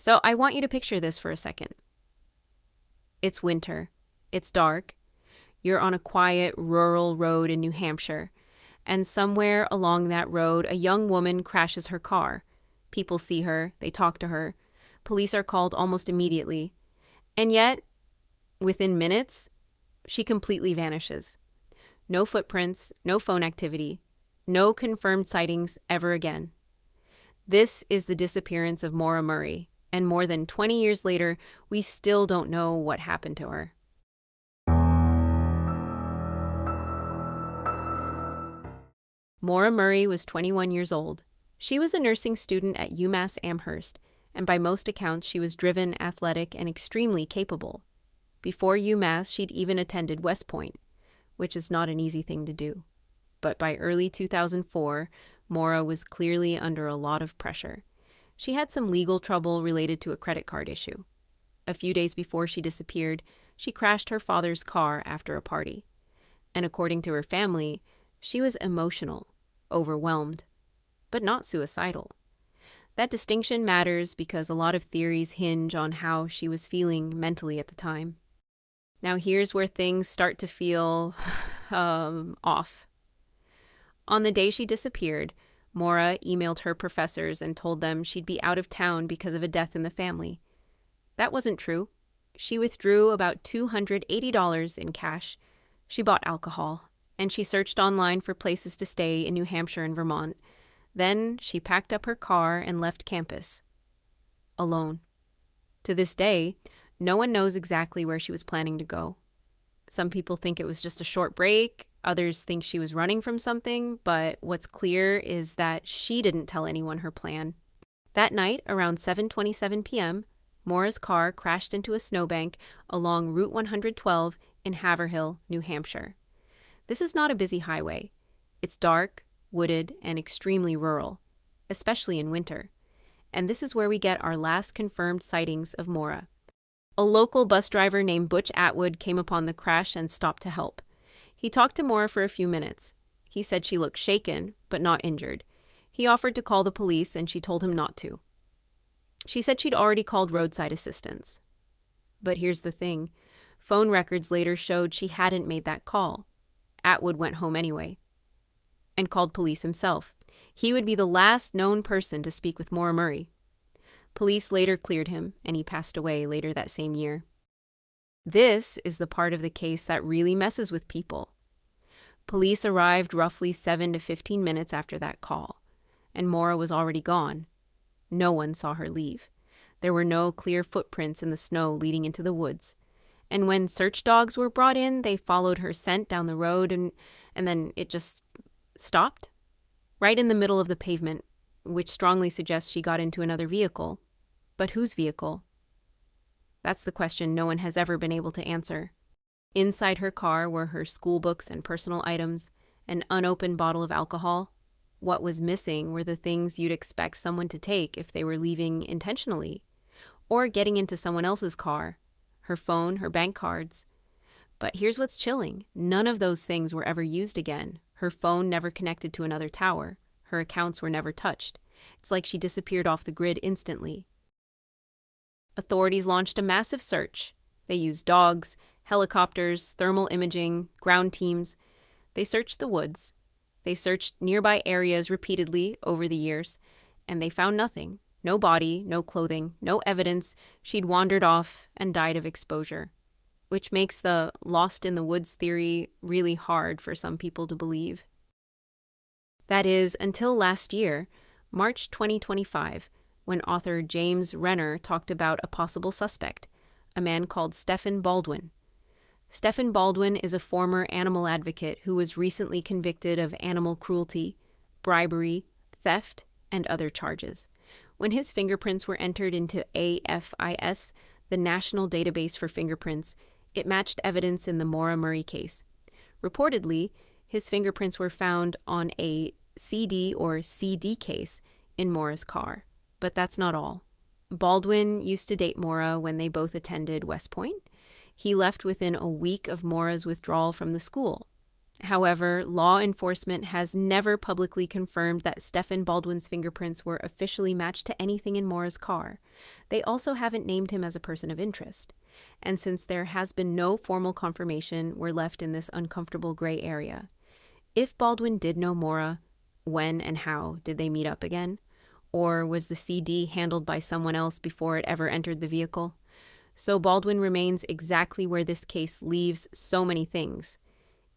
So I want you to picture this for a second. It's winter. It's dark. You're on a quiet, rural road in New Hampshire, and somewhere along that road, a young woman crashes her car. People see her. They talk to her. Police are called almost immediately. And yet, within minutes, she completely vanishes. No footprints, no phone activity, no confirmed sightings ever again. This is the disappearance of Maura Murray, and more than 20 years later, we still don't know what happened to her. Maura Murray was 21 years old. She was a nursing student at UMass Amherst, and by most accounts, she was driven, athletic, and extremely capable. Before UMass, she'd even attended West Point, which is not an easy thing to do. But by early 2004, Maura was clearly under a lot of pressure. She had some legal trouble related to a credit card issue. A few days before she disappeared, she crashed her father's car after a party. And according to her family, she was emotional, overwhelmed, but not suicidal. That distinction matters because a lot of theories hinge on how she was feeling mentally at the time. Now here's where things start to feel off. On the day she disappeared, Maura emailed her professors and told them she'd be out of town because of a death in the family. That wasn't true. She withdrew about $280 in cash. She bought alcohol, and she searched online for places to stay in New Hampshire and Vermont. Then she packed up her car and left campus. Alone. To this day, no one knows exactly where she was planning to go. Some people think it was just a short break. Others think she was running from something, but what's clear is that she didn't tell anyone her plan. That night, around 7:27 p.m., Maura's car crashed into a snowbank along Route 112 in Haverhill, New Hampshire. This is not a busy highway. It's dark, wooded, and extremely rural, especially in winter. And this is where we get our last confirmed sightings of Maura. A local bus driver named Butch Atwood came upon the crash and stopped to help. He talked to Maura for a few minutes. He said she looked shaken, but not injured. He offered to call the police, and she told him not to. She said she'd already called roadside assistance. But here's the thing. Phone records later showed she hadn't made that call. Atwood went home anyway and called police himself. He would be the last known person to speak with Maura Murray. Police later cleared him, and he passed away later that same year. This is the part of the case that really messes with people. Police arrived roughly 7 to 15 minutes after that call, and Maura was already gone. No one saw her leave. There were no clear footprints in the snow leading into the woods. And when search dogs were brought in, they followed her scent down the road, and then it just stopped, right in the middle of the pavement, which strongly suggests she got into another vehicle. But whose vehicle? That's the question no one has ever been able to answer. Inside her car were her school books and personal items, an unopened bottle of alcohol. What was missing were the things you'd expect someone to take if they were leaving intentionally, or getting into someone else's car, her phone, her bank cards. But here's what's chilling. None of those things were ever used again. Her phone never connected to another tower. Her accounts were never touched. It's like she disappeared off the grid instantly. Authorities launched a massive search. They used dogs, helicopters, thermal imaging, ground teams. They searched the woods. They searched nearby areas repeatedly over the years, and they found nothing. No body, no clothing, no evidence she'd wandered off and died of exposure, which makes the lost in the woods theory really hard for some people to believe. That is, until last year, March 2025, when author James Renner talked about a possible suspect, a man called Stephen Baldwin. Stephen Baldwin is a former animal advocate who was recently convicted of animal cruelty, bribery, theft, and other charges. When his fingerprints were entered into AFIS, the National Database for Fingerprints, it matched evidence in the Maura Murray case. Reportedly, his fingerprints were found on a CD or CD case in Maura's car. But that's not all. Baldwin used to date Maura when they both attended West Point. He left within a week of Maura's withdrawal from the school. However, law enforcement has never publicly confirmed that Stephen Baldwin's fingerprints were officially matched to anything in Maura's car. They also haven't named him as a person of interest. And since there has been no formal confirmation, we're left in this uncomfortable gray area. If Baldwin did know Maura, when and how did they meet up again? Or was the CD handled by someone else before it ever entered the vehicle? So Baldwin remains exactly where this case leaves so many things.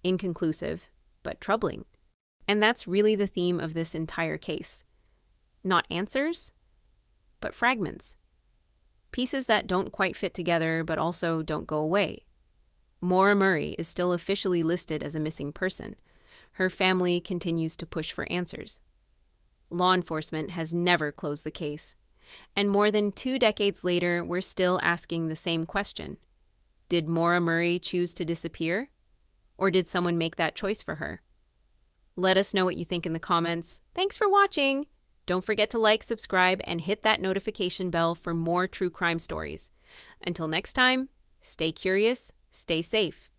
Inconclusive, but troubling. And that's really the theme of this entire case. Not answers, but fragments. Pieces that don't quite fit together, but also don't go away. Maura Murray is still officially listed as a missing person. Her family continues to push for answers. Law enforcement has never closed the case. And more than 2 decades later, we're still asking the same question. Did Maura Murray choose to disappear? Or did someone make that choice for her? Let us know what you think in the comments. Thanks for watching! Don't forget to like, subscribe, and hit that notification bell for more true crime stories. Until next time, stay curious, stay safe.